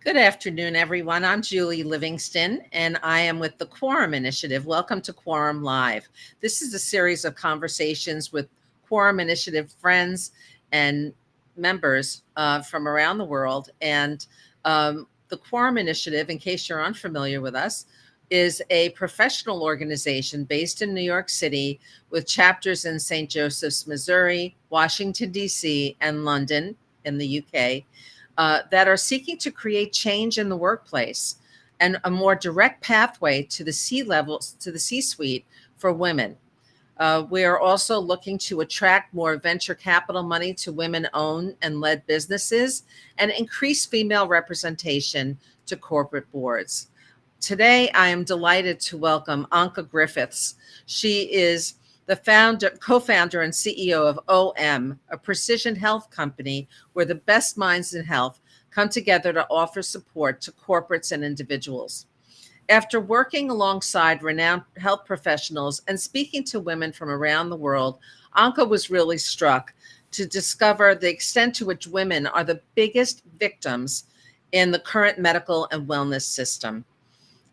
Good afternoon, everyone. I'm Julie Livingston, and I am with the Quorum Initiative. Welcome to Quorum Live. This is a series of conversations with Quorum Initiative friends and members from around the world. And the Quorum Initiative, in case you're unfamiliar with us, is a professional organization based in New York City with chapters in St. Joseph's, Missouri, Washington, D.C., and London in the UK. That are seeking to create change in the workplace and a more direct pathway to the C-suite for women. We are also looking to attract more venture capital money to women-owned and led businesses and increase female representation to corporate boards. Today, I am delighted to welcome Anca Griffiths. She is the co-founder and CEO of OM, a precision health company where the best minds in health come together to offer support to corporates and individuals. After working alongside renowned health professionals and speaking to women from around the world, Anca was really struck to discover the extent to which women are the biggest victims in the current medical and wellness system.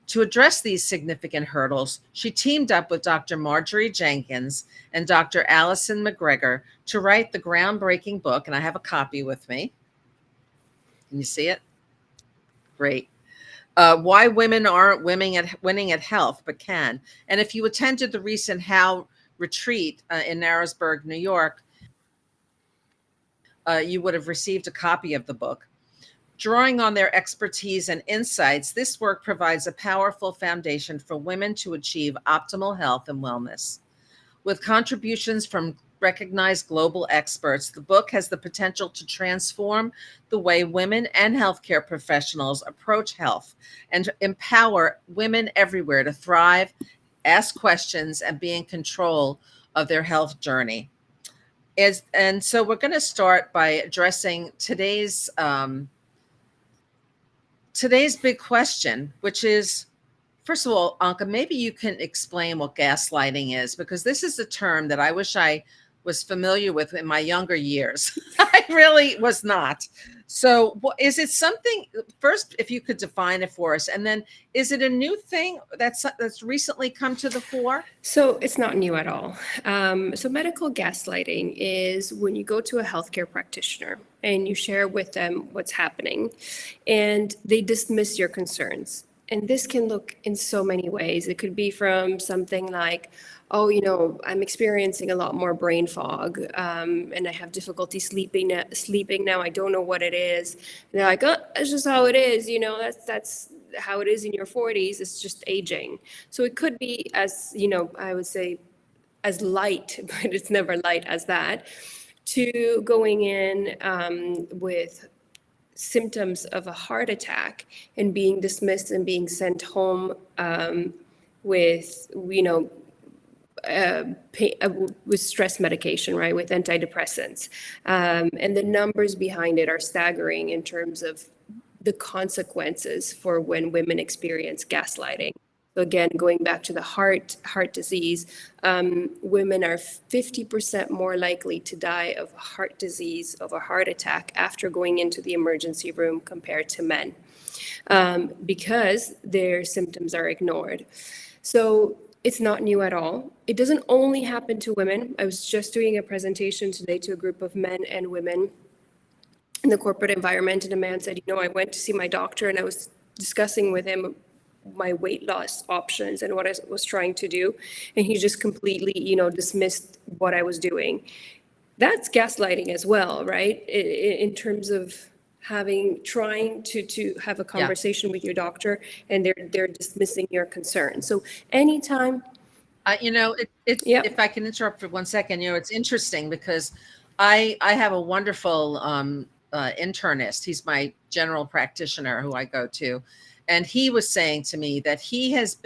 To address these significant hurdles, she teamed up with Dr. Marjorie Jenkins and Dr. Alison McGregor to write the groundbreaking book, and I have a copy with me. Can you see it? Great. Why Women Aren't Winning at Health, but Can. And if you attended the recent How retreat in Narrowsburg, New York, you would have received a copy of the book. Drawing on their expertise and insights, this work provides a powerful foundation for women to achieve optimal health and wellness. With contributions from recognized global experts, the book has the potential to transform the way women and healthcare professionals approach health and empower women everywhere to thrive, ask questions, and be in control of their health journey. And so we're going to start by addressing today's big question, which is, first of all, Anca, maybe you can explain what gaslighting is, because this is a term that I wish I was familiar with in my younger years. I really was not. So is it something, first, if you could define it for us, and then is it a new thing that's recently come to the fore? So it's not new at all. So medical gaslighting is when you go to a healthcare practitioner and you share with them what's happening and they dismiss your concerns. And this can look in so many ways. It could be from something like, oh, I'm experiencing a lot more brain fog, and I have difficulty sleeping now. I don't know what it is. And they're like, oh, that's just how it is. That's how it is in your 40s. It's just aging. So it could be as, I would say as light, but it's never light as that, to going in with symptoms of a heart attack and being dismissed and being sent home with stress medication, right, with antidepressants. And the numbers behind it are staggering in terms of the consequences for when women experience gaslighting. So again, going back to the heart disease, women are 50% more likely to die of heart disease, of a heart attack, after going into the emergency room compared to men, because their symptoms are ignored. So it's not new at all. It doesn't only happen to women. I was just doing a presentation today to a group of men and women in the corporate environment, and a man said, I went to see my doctor and I was discussing with him my weight loss options and what I was trying to do. And he just completely, dismissed what I was doing. That's gaslighting as well, right? In terms of trying to have a conversation with your doctor and they're dismissing your concern. So anytime. If I can interrupt for 1 second, it's interesting because I have a wonderful internist. He's my general practitioner who I go to. And he was saying to me that he has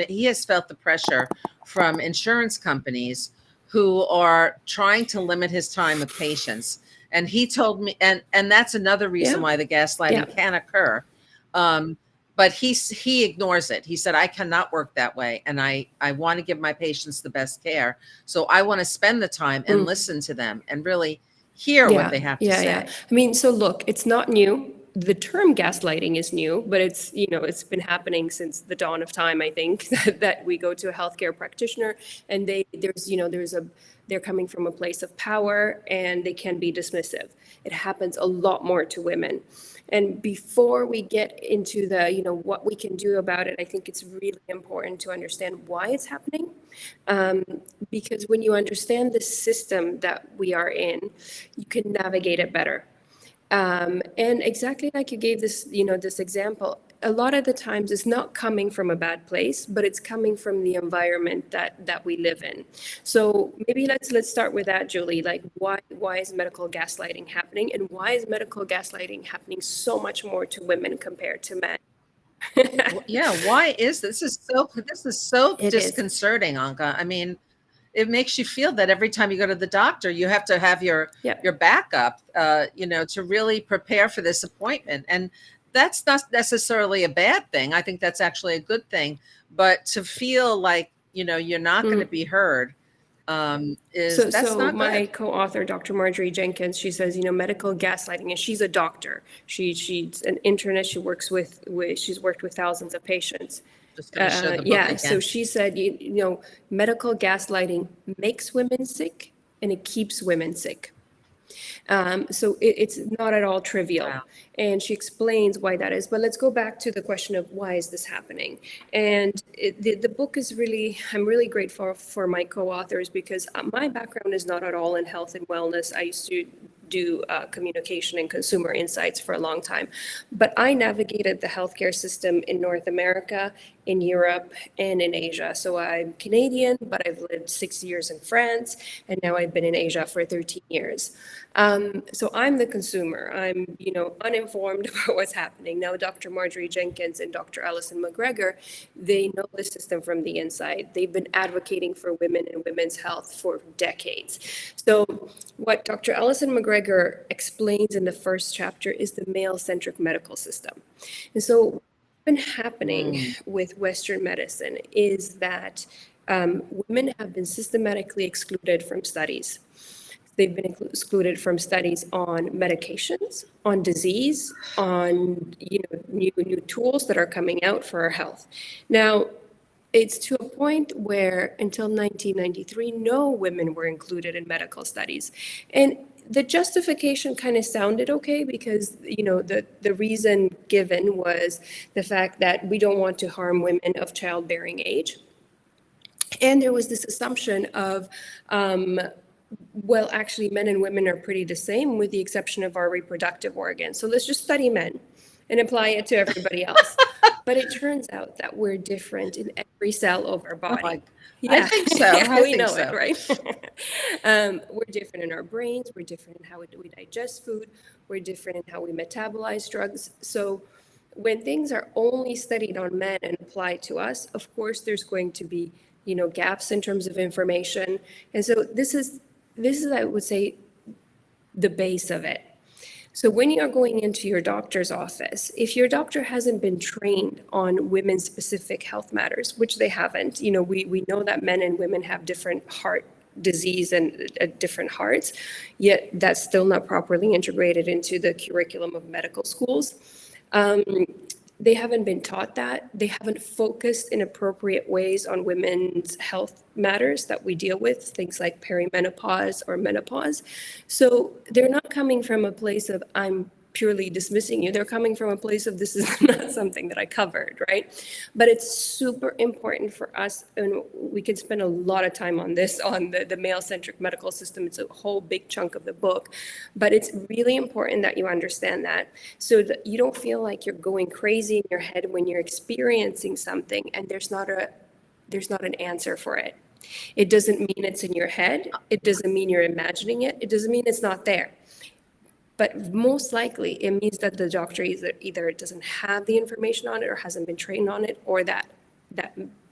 felt the pressure from insurance companies who are trying to limit his time with patients. And he told me, and that's another reason why the gaslighting can occur. But he ignores it. He said, I cannot work that way. And I want to give my patients the best care. So I want to spend the time and listen to them and really hear what they have to say. I mean, so look, it's not new. the term gaslighting is new, but it's, it's been happening since the dawn of time, I think, that we go to a healthcare practitioner and they're coming from a place of power and they can be dismissive. It happens a lot more to women. And before we get into the, what we can do about it, I think it's really important to understand why it's happening. Because when you understand the system that we are in, you can navigate it better. And exactly like you gave this, this example, a lot of the times it's not coming from a bad place, but it's coming from the environment that we live in. So maybe let's start with that, Julie. Like, why is medical gaslighting happening, and why is medical gaslighting happening so much more to women compared to men? Yeah, why is this? This is so It is. disconcerting, Anca. I mean, it makes you feel that every time you go to the doctor, you have to have your backup, to really prepare for this appointment. And that's not necessarily a bad thing. I think that's actually a good thing. But to feel like, you're not going to be heard, that's not my good. co-author, Dr. Marjorie Jenkins, she says, medical gaslighting, and she's a doctor. She's an internist. She's worked with thousands of patients. Just going to show the book again. So she said, medical gaslighting makes women sick and it keeps women sick. So it's not at all trivial. Wow. And she explains why that is. But let's go back to the question of why is this happening? And the book is really, I'm really grateful for my co-authors, because my background is not at all in health and wellness. I used to do communication and consumer insights for a long time. But I navigated the healthcare system in North America, in Europe, and in Asia. So I'm Canadian, but I've lived 6 years in France, and now I've been in Asia for 13 years. So I'm the consumer. I'm, uninformed about what's happening. Now, Dr. Marjorie Jenkins and Dr. Alison McGregor, they know the system from the inside. They've been advocating for women and women's health for decades. So what Dr. Alison McGregor explains in the first chapter is the male-centric medical system. And so what's been happening with Western medicine is that women have been systematically excluded from studies. They've been excluded from studies on medications, on disease, on new tools that are coming out for our health. Now, it's to a point where until 1993, no women were included in medical studies. And the justification kind of sounded okay, because the reason given was the fact that we don't want to harm women of childbearing age. And there was this assumption of well, actually, men and women are pretty the same, with the exception of our reproductive organs. So let's just study men and apply it to everybody else. But it turns out that we're different in every cell of our body. I think so. We know it, right? We're different in our brains. We're different in how we digest food. We're different in how we metabolize drugs. So when things are only studied on men and applied to us, of course, there's going to be gaps in terms of information. And so this is, I would say, the base of it. So when you are going into your doctor's office, if your doctor hasn't been trained on women's specific health matters, which they haven't, we know that men and women have different heart disease and different hearts, yet that's still not properly integrated into the curriculum of medical schools. They haven't been taught that. They haven't focused in appropriate ways on women's health matters that we deal with, things like perimenopause or menopause. So they're not coming from a place of, I'm purely dismissing you. They're coming from a place of, this is not something that I covered, right? But it's super important for us, and we could spend a lot of time on this, on the male-centric medical system. It's a whole big chunk of the book, but it's really important that you understand that, so that you don't feel like you're going crazy in your head when you're experiencing something and there's not an answer for it. It doesn't mean it's in your head. It doesn't mean you're imagining it. It doesn't mean it's not there. But most likely, it means that the doctor either doesn't have the information on it, or hasn't been trained on it, or that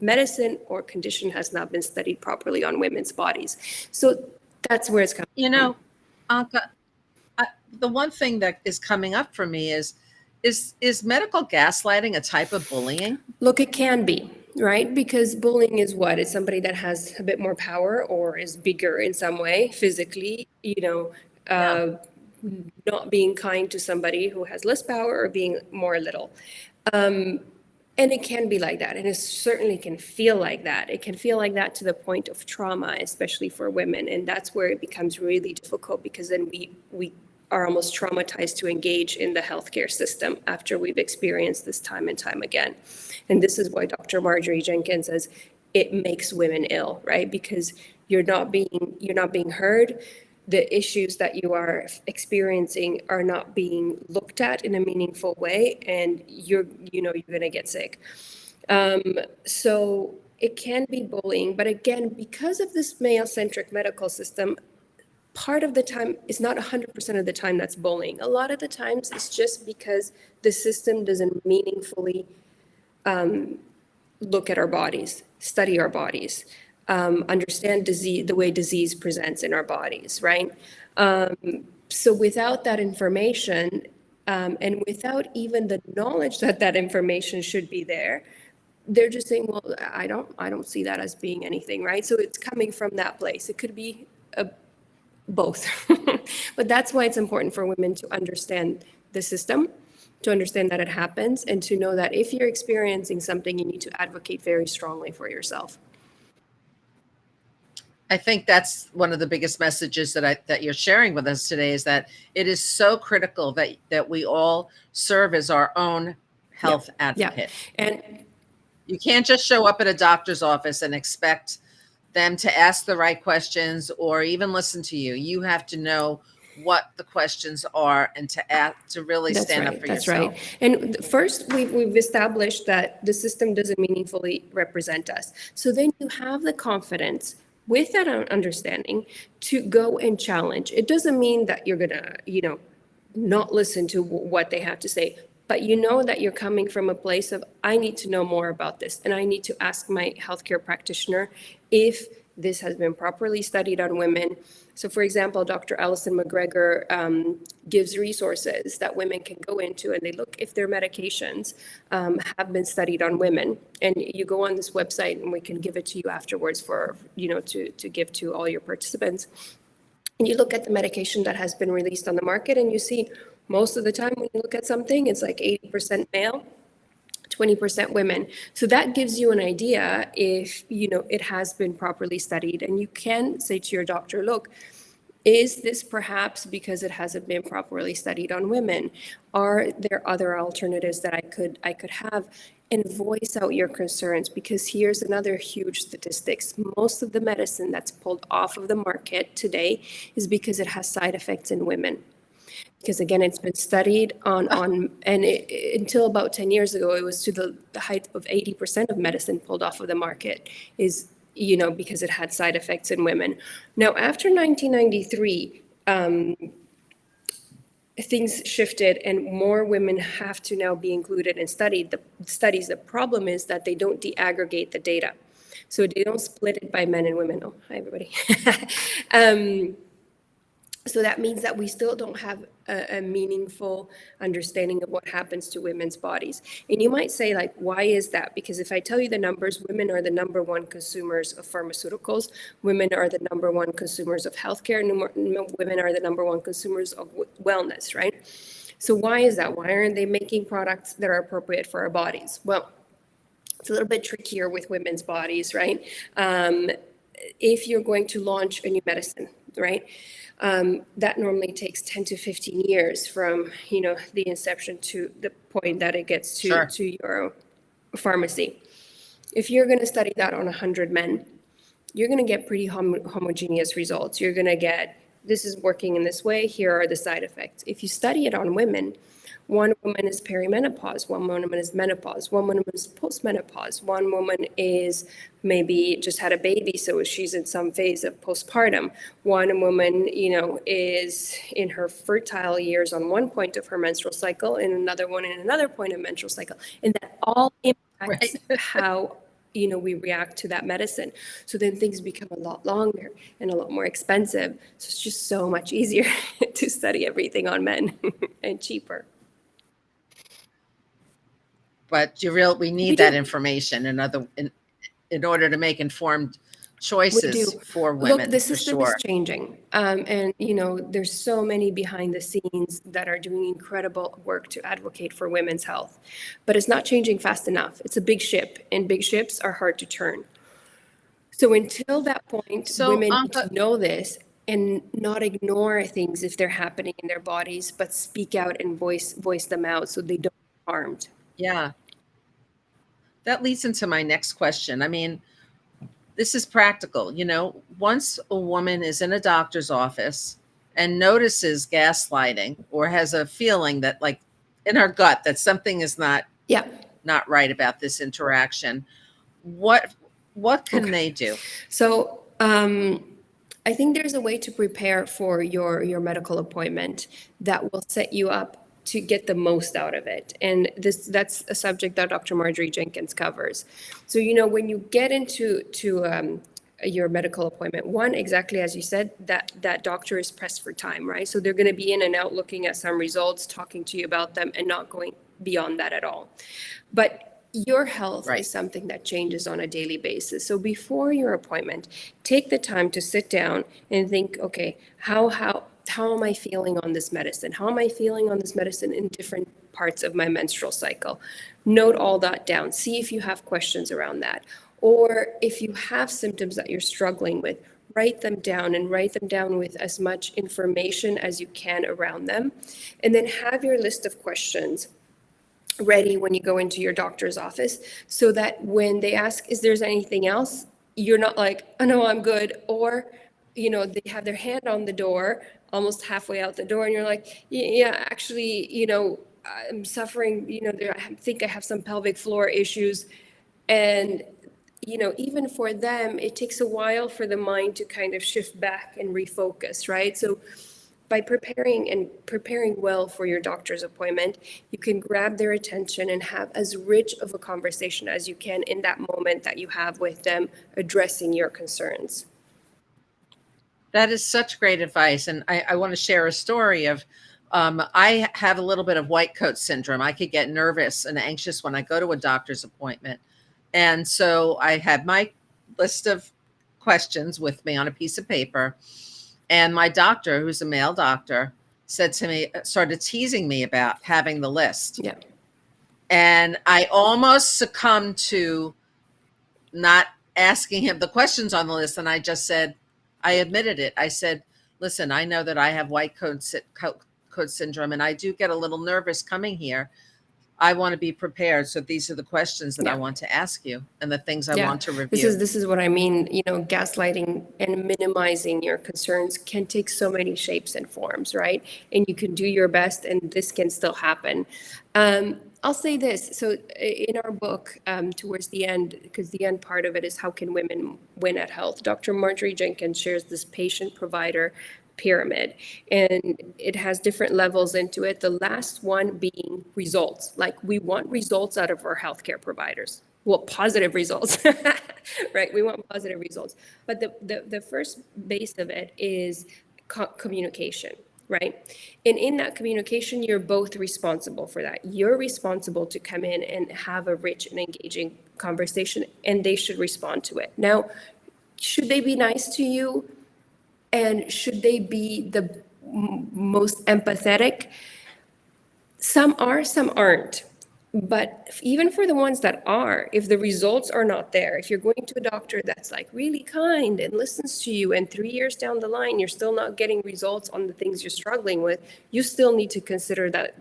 medicine or condition has not been studied properly on women's bodies. So that's where it's coming from. Anca, the one thing that is coming up for me is medical gaslighting a type of bullying? Look, it can be, right? Because bullying is what? It's somebody that has a bit more power or is bigger in some way physically, not being kind to somebody who has less power or being more little. And it can be like that, and it certainly can feel like that. It can feel like that to the point of trauma, especially for women, and that's where it becomes really difficult, because then we are almost traumatized to engage in the healthcare system after we've experienced this time and time again. And this is why Dr. Marjorie Jenkins says it makes women ill, right? Because you're not being heard. The issues that you are experiencing are not being looked at in a meaningful way, and you're going to get sick. So it can be bullying, but again, because of this male-centric medical system, part of the time is not 100% of the time that's bullying. A lot of the times it's just because the system doesn't meaningfully look at our bodies, study our bodies, understand disease, the way disease presents in our bodies, right? So without that information, and without even the knowledge that that information should be there, they're just saying, well, I don't see that as being anything, right? So it's coming from that place. It could be both. But that's why it's important for women to understand the system, to understand that it happens, and to know that if you're experiencing something, you need to advocate very strongly for yourself. I think that's one of the biggest messages that you're sharing with us today, is that it is so critical that we all serve as our own health advocate. And you can't just show up at a doctor's office and expect them to ask the right questions or even listen to you. You have to know what the questions are and to really stand up for yourself. Right. And first, we've established that the system doesn't meaningfully represent us. So then you have the confidence, with that understanding, to go and challenge. It doesn't mean that you're gonna, not listen to what they have to say, but you know that you're coming from a place of, I need to know more about this, and I need to ask my healthcare practitioner if this has been properly studied on women. So for example, Dr. Alison McGregor gives resources that women can go into, and they look if their medications have been studied on women. And you go on this website, and we can give it to you afterwards for, to give to all your participants. And you look at the medication that has been released on the market, and you see most of the time when you look at something, it's like 80% male, 20% women. So that gives you an idea if, it has been properly studied. And you can say to your doctor, look, is this perhaps because it hasn't been properly studied on women? Are there other alternatives that I could have? And voice out your concerns, because here's another huge statistics. Most of the medicine that's pulled off of the market today is because it has side effects in women. Because again, it's been studied until about 10 years ago, it was to the height of 80% of medicine pulled off of the market is, because it had side effects in women. Now, after 1993, things shifted, and more women have to now be included in studies. The problem is that they don't de-aggregate the data. So they don't split it by men and women. Oh, hi, everybody. So that means that we still don't have a meaningful understanding of what happens to women's bodies. And you might say, like, why is that? Because if I tell you the numbers, women are the number one consumers of pharmaceuticals. Women are the number one consumers of healthcare. Women are the number one consumers of wellness, right? So why is that? Why aren't they making products that are appropriate for our bodies? Well, it's a little bit trickier with women's bodies, right? If you're going to launch a new medicine, right? That normally takes 10 to 15 years from, the inception to the point that it gets to your pharmacy. If you're going to study that on 100 men, you're going to get pretty homogeneous results. You're going to get, this is working in this way, here are the side effects. If you study it on women, one woman is perimenopause, one woman is menopause, one woman is postmenopause, one woman is maybe just had a baby, so she's in some phase of postpartum. One woman, is in her fertile years on one point of her menstrual cycle, and another one in another point of menstrual cycle. And that all impacts how we react to that medicine. So then things become a lot longer and a lot more expensive. So it's just so much easier to study everything on men and cheaper. But we need that information in order to make informed We choices do. for Look, women the for system is sure. changing. And, there's so many behind the scenes that are doing incredible work to advocate for women's health. But it's not changing fast enough. It's a big ship, and big ships are hard to turn. So until that point, So, women need Anca, to know this and not ignore things if they're happening in their bodies, but speak out and voice them out so they don't get harmed. yeah, that leads into my next question. I mean, this is practical. Once a woman is in a doctor's office and notices gaslighting or has a feeling that, like, in her gut, that something is not Yeah. not right about this interaction, what what can Okay. they do? So I think there's a way to prepare for your medical appointment that will set you up to get the most out of it. And that's a subject that Dr. Marjorie Jenkins covers. So when you get into your medical appointment, one, exactly as you said, that doctor is pressed for time, right? So they're going to be in and out looking at some results, talking to you about them, and not going beyond that at all. But your health Right. is something that changes on a daily basis. So before your appointment, take the time to sit down and think, okay, how am I feeling on this medicine? How am I feeling on this medicine in different parts of my menstrual cycle? Note all that down. See if you have questions around that. Or if you have symptoms that you're struggling with, write them down, and write them down with as much information as you can around them. And then have your list of questions ready when you go into your doctor's office, so that when they ask, is there's anything else, you're not like, oh no, I'm good. Or they have their hand on the door almost halfway out the door, and you're like, yeah, actually, I'm suffering, I think I have some pelvic floor issues. And even for them, it takes a while for the mind to kind of shift back and refocus, right? So by preparing well for your doctor's appointment, you can grab their attention and have as rich of a conversation as you can in that moment that you have with them, addressing your concerns. That is such great advice. And I want to share a story of I have a little bit of white coat syndrome. I could get nervous and anxious when I go to a doctor's appointment. And so I had my list of questions with me on a piece of paper. And my doctor, who's a male doctor, said to me, started teasing me about having the list. Yeah. And I almost succumbed to not asking him the questions on the list. And I just said, I admitted it. I said, listen, I know that I have white coat syndrome, and I do get a little nervous coming here. I want to be prepared. So these are the questions that I Yeah. want to ask you and the things I Yeah, want to this review. is what I mean. Gaslighting and minimizing your concerns can take so many shapes and forms, right? And you can do your best, and this can still happen. I'll say this. So in our book, towards the end, because the end part of it is how can women win at health, Dr. Marjorie Jenkins shares this patient-provider pyramid, and it has different levels into it. The last one being results. Like, we want results out of our healthcare providers. Well, positive results, right? We want positive results. But the first base of it is communication, right? And in that communication, you're both responsible for that. You're responsible to come in and have a rich and engaging conversation, and they should respond to it. Now, should they be nice to you? And should they be the most empathetic? Some are, some aren't. But even for the ones that are, if the results are not there, if you're going to a doctor that's like really kind and listens to you, and 3 years down the line, you're still not getting results on the things you're struggling with, you still need to consider that,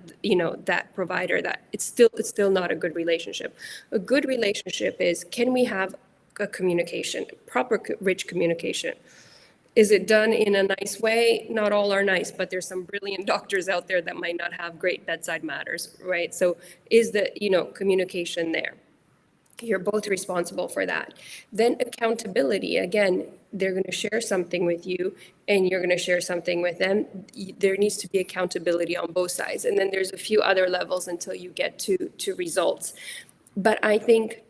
that provider, that it's still not a good relationship. A good relationship is, can we have a communication, proper, rich communication? Is it done in a nice way? Not all are nice, but there's some brilliant doctors out there that might not have great bedside manners, right? So is the, communication there? You're both responsible for that. Then accountability, again, they're going to share something with you and you're going to share something with them. There needs to be accountability on both sides. And then there's a few other levels until you get to results. But I think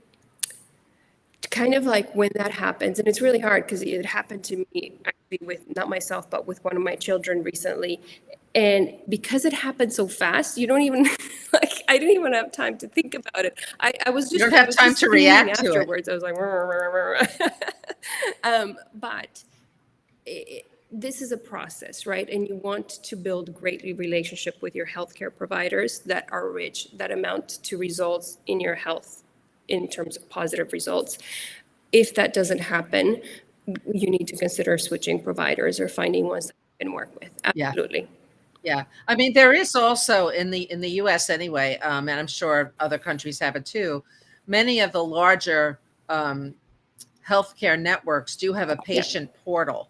kind of like when that happens, and it's really hard because it happened to me actually with not myself, but with one of my children recently. And because it happened so fast, you don't even like, I didn't even have time to think about it. I was You just, don't I have was time just to fuming react to it. afterwards. I was like, "Rrr, rrr, rrr." But this is a process, right? And you want to build great relationship with your healthcare providers that are rich, that amount to results in your health in terms of positive results. If that doesn't happen, you need to consider switching providers or finding ones that you can work with. Absolutely. Yeah. I mean, there is also in the US anyway, and I'm sure other countries have it too. Many of the larger healthcare networks do have a patient portal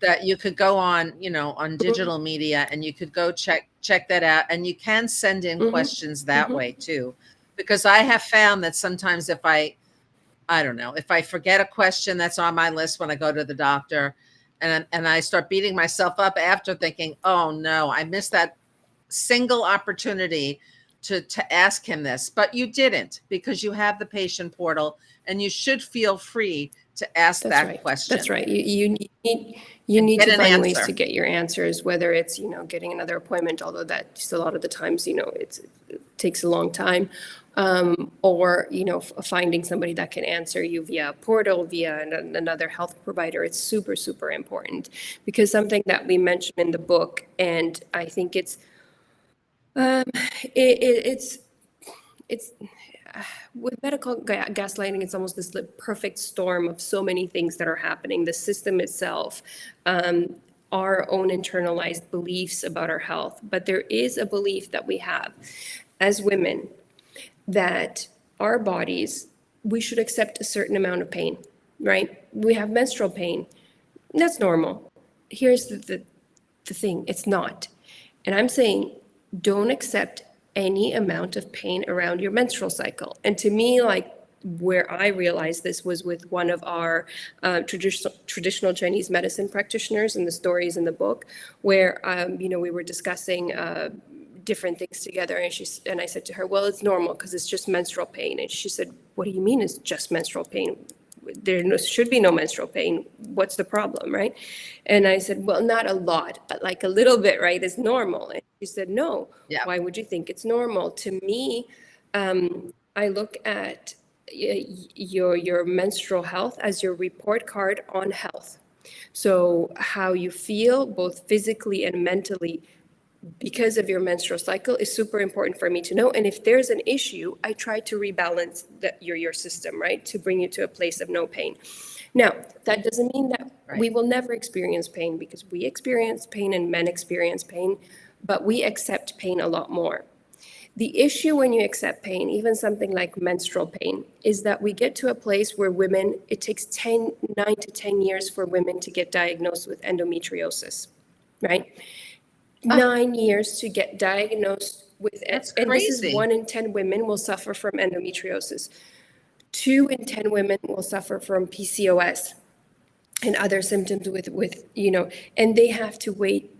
that you could go on, on digital media, and you could go check that out, and you can send in questions that way too. Because I have found that sometimes if I don't know, if I forget a question that's on my list when I go to the doctor, and I start beating myself up after thinking, oh no, I missed that single opportunity to ask him this, but you didn't, because you have the patient portal, and you should feel free to ask that question. That's right. You need to find ways to get your answers, whether it's, getting another appointment, although that just a lot of the times, it takes a long time, or, finding somebody that can answer you via a portal, via another health provider. It's super, super important, because something that we mentioned in the book, and I think it's with medical gaslighting, it's almost this perfect storm of so many things that are happening. The system itself, our own internalized beliefs about our health. But there is a belief that we have as women that our bodies, we should accept a certain amount of pain, right? We have menstrual pain. That's normal. Here's the thing, it's not. And I'm saying, don't accept any amount of pain around your menstrual cycle. And to me, like, where I realized this was with one of our traditional Chinese medicine practitioners, and the stories in the book, where we were discussing different things together, and I said to her, well, it's normal because it's just menstrual pain. And she said, what do you mean it's just menstrual pain? Should be no menstrual pain. What's the problem, right? And I said, well, not a lot, but like a little bit, right, is normal. And she said, no. Yeah. Why would you think it's normal? To me, I look at your menstrual health as your report card on health. So how you feel, both physically and mentally, because of your menstrual cycle, is super important for me to know. And if there's an issue, I try to rebalance your system, right, to bring you to a place of no pain. Now, that doesn't mean that we will never experience pain, because we experience pain and men experience pain, but we accept pain a lot more. The issue when you accept pain, even something like menstrual pain, is that we get to a place where women, it takes 9 to 10 years for women to get diagnosed with endometriosis, right? 9 years to get diagnosed with, That's and crazy. this is 1 in 10 women will suffer from endometriosis. 2 in 10 women will suffer from PCOS and other symptoms with and they have to wait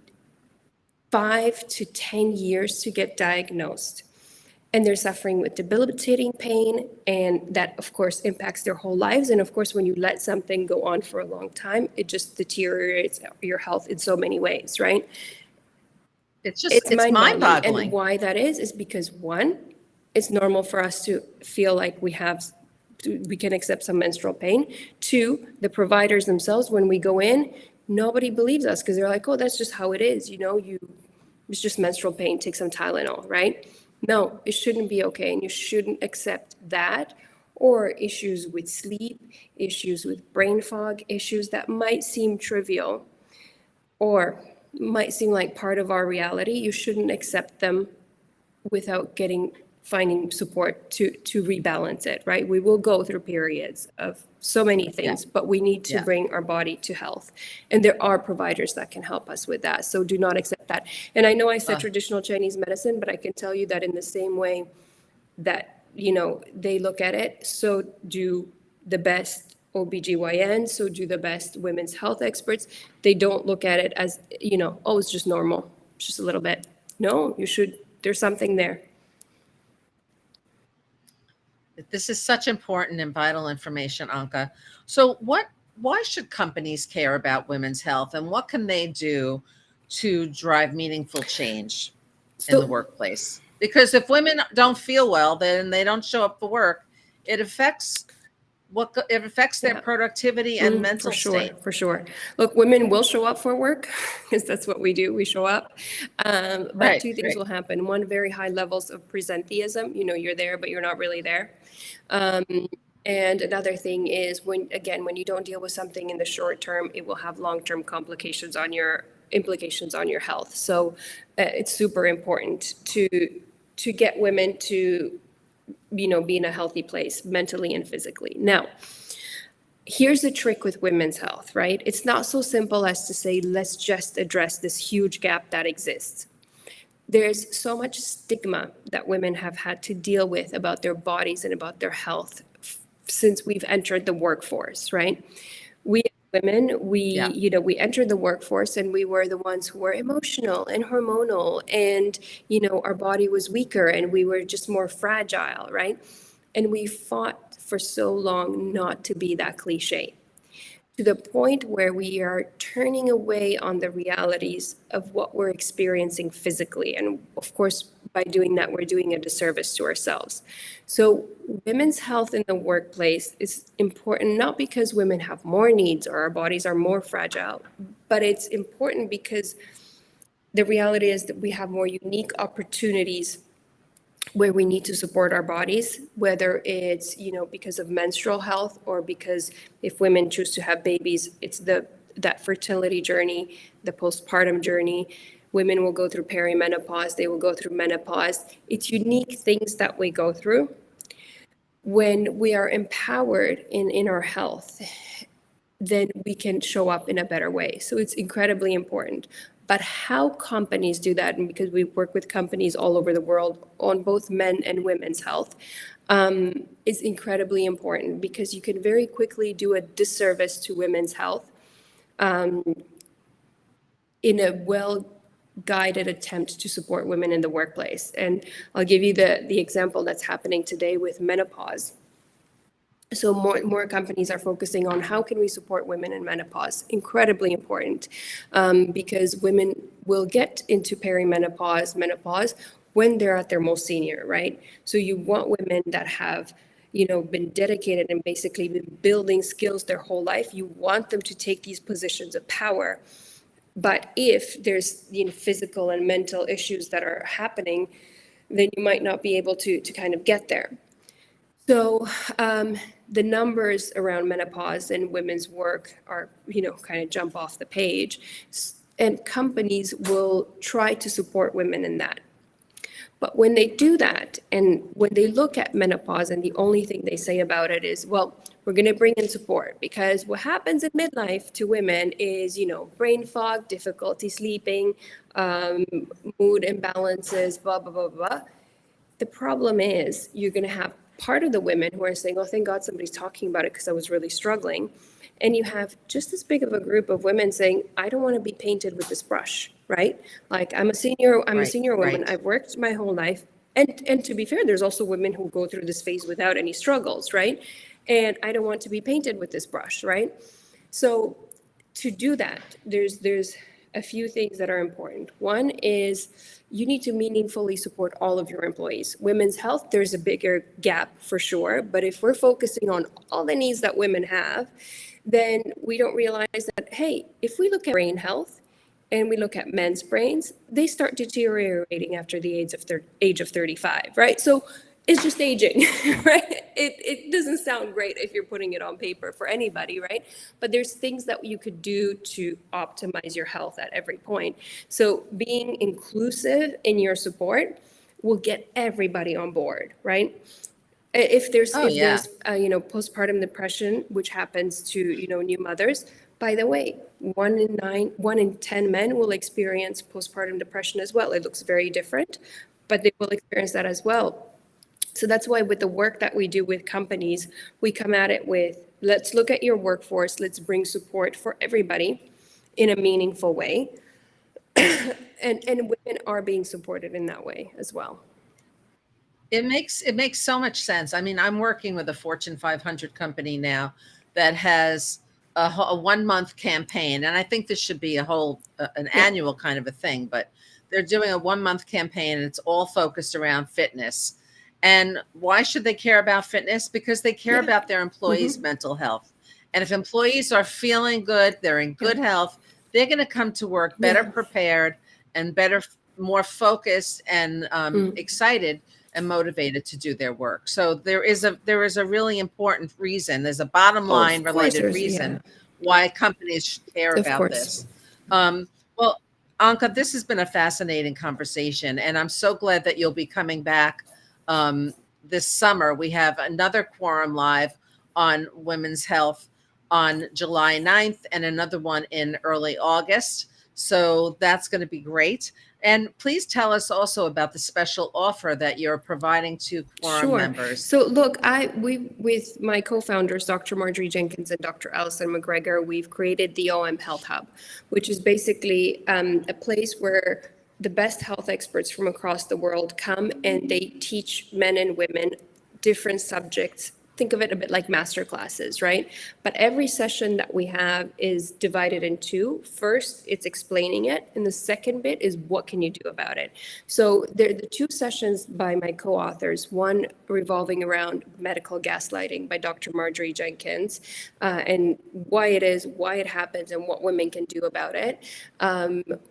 5 to 10 years to get diagnosed. And they're suffering with debilitating pain, and that, of course, impacts their whole lives. And of course, when you let something go on for a long time, it just deteriorates your health in so many ways, right? It's mind-boggling. And why that is because, one, it's normal for us to feel like we can accept some menstrual pain. 2, the providers themselves, when we go in, nobody believes us, because they're like, oh, that's just how it is. It's just menstrual pain, take some Tylenol, right? No, it shouldn't be okay. And you shouldn't accept that, or issues with sleep, issues with brain fog, issues that might seem trivial or might seem like part of our reality. You shouldn't accept them without finding support to rebalance it, right? We will go through periods of so many things, but we need to bring our body to health. And there are providers that can help us with that. So do not accept that. And I know I said traditional Chinese medicine, but I can tell you that in the same way that, they look at it, so do the best OBGYN, so do the best women's health experts. They don't look at it as, oh, it's just normal, it's just a little bit. No, there's something there. This is such important and vital information, Anca. So why should companies care about women's health, and what can they do to drive meaningful change in the workplace? Because if women don't feel well, then they don't show up for work. It affects it affects their Yeah. productivity and mental For sure, state. for sure. Look, women will show up for work because that's what we do. We show up. But Right, two things right. will happen. One, very high levels of presenteeism. You know, you're there, but you're not really there. Um, and another thing is when you don't deal with something in the short term, it will have long-term implications on your health. So it's super important to get women to, be in a healthy place mentally and physically. Now, here's the trick with women's health, right? It's not so simple as to say, let's just address this huge gap that exists. There's so much stigma that women have had to deal with about their bodies and about their health since we've entered the workforce, right? We women, Yeah. we entered the workforce and we were the ones who were emotional and hormonal and, our body was weaker and we were just more fragile, right? And we fought for so long not to be that cliche, to the point where we are turning away on the realities of what we're experiencing physically. And of course, by doing that, we're doing a disservice to ourselves. So, women's health in the workplace is important not because women have more needs or our bodies are more fragile, but it's important because the reality is that we have more unique opportunities where we need to support our bodies, whether it's, because of menstrual health or because if women choose to have babies, it's that fertility journey, the postpartum journey. Women will go through perimenopause, they will go through menopause. It's unique things that we go through. When we are empowered in our health, then we can show up in a better way. So it's incredibly important. But how companies do that, and because we work with companies all over the world on both men and women's health, is incredibly important because you can very quickly do a disservice to women's health in a well-guided attempt to support women in the workplace. And I'll give you the example that's happening today with menopause. So more companies are focusing on how can we support women in menopause. Incredibly important, because women will get into menopause when they're at their most senior, right? So you want women that have, been dedicated and basically been building skills their whole life. You want them to take these positions of power. But if there's, physical and mental issues that are happening, then you might not be able to kind of get there. So the numbers around menopause and women's work are, kind of jump off the page. And companies will try to support women in that. But when they do that, and when they look at menopause, and the only thing they say about it is, well, we're going to bring in support because what happens in midlife to women is, brain fog, difficulty sleeping, mood imbalances, blah, blah, blah, blah. The problem is you're going to have part of the women who are saying, oh, thank God somebody's talking about it because I was really struggling. And you have just as big of a group of women saying, I don't want to be painted with this brush, right? Like I'm a senior Right, woman. right. I've worked my whole life. And to be fair, there's also women who go through this phase without any struggles, right? And I don't want to be painted with this brush, right? So to do that, there's a few things that are important. One is you need to meaningfully support all of your employees. Women's health, there's a bigger gap for sure, but if we're focusing on all the needs that women have, then we don't realize that, hey, if we look at brain health and we look at men's brains, they start deteriorating after the age of 35, right? So it's just aging, right? It doesn't sound great if you're putting it on paper for anybody, right? But there's things that you could do to optimize your health at every point. So being inclusive in your support will get everybody on board, right? If there's Oh, yeah. postpartum depression, which happens to new mothers, by the way, 1 in 10 men will experience postpartum depression as well. It looks very different, but they will experience that as well. So that's why with the work that we do with companies, we come at it with, let's look at your workforce, let's bring support for everybody in a meaningful way. And women are being supported in that way as well. It makes so much sense. I mean, I'm working with a Fortune 500 company now that has a 1 month campaign, and I think this should be an Yeah. annual kind of a thing. But they're doing a 1 month campaign, and it's all focused around fitness. And why should they care about fitness? Because they care Yeah. about their employees' mental health. And if employees are feeling good, they're in good health, they're going to come to work better Yeah. prepared and better, more focused and Mm. excited and motivated to do their work. So there is a really important reason. There's a bottom Oh, line of course, related there's yeah, reason why companies should care of about course. this. Well, Anca, this has been a fascinating conversation, and I'm so glad that you'll be coming back this summer. We have another Quorum Live on women's health on July 9th and another one in early August. So that's going to be great. And please tell us also about the special offer that you're providing to Quorum Sure. members. So look, we with my co-founders, Dr. Marjorie Jenkins and Dr. Alison McGregor, we've created the OM Health Hub, which is basically a place where the best health experts from across the world come and they teach men and women different subjects. Think of it a bit like master classes, right? But every session that we have is divided in two. First, it's explaining it, and the second bit is what can you do about it. So there are the two sessions by my co-authors, one revolving around medical gaslighting by Dr. Marjorie Jenkins, and why it is, why it happens, and what women can do about it.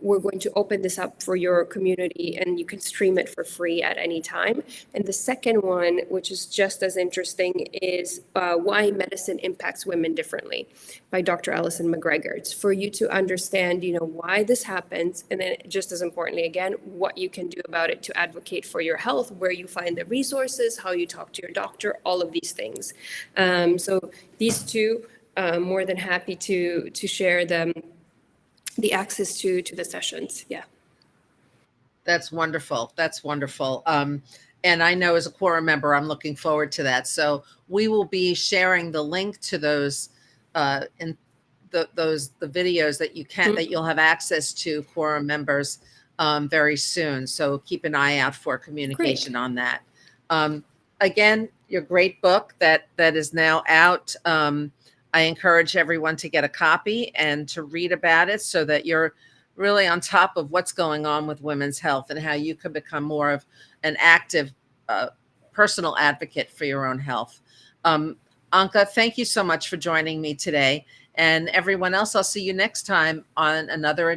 We're going to open this up for your community, and you can stream it for free at any time. And the second one, which is just as interesting, is why medicine impacts women differently by Dr. Alison McGregor. It's for you to understand, why this happens, and then just as importantly, again, what you can do about it to advocate for your health, where you find the resources, how you talk to your doctor, all of these things. So these two, more than happy to share them, the access to the sessions. Yeah. That's wonderful. That's wonderful. And I know as a Quorum member, I'm looking forward to that. So we will be sharing the link to those in the videos that that you'll have access to, Quorum members, very soon. So keep an eye out for communication on that. Again, your great book that is now out. I encourage everyone to get a copy and to read about it so that you're really on top of what's going on with women's health and how you can become more of an active personal advocate for your own health. Anca, thank you so much for joining me today. And everyone else, I'll see you next time on another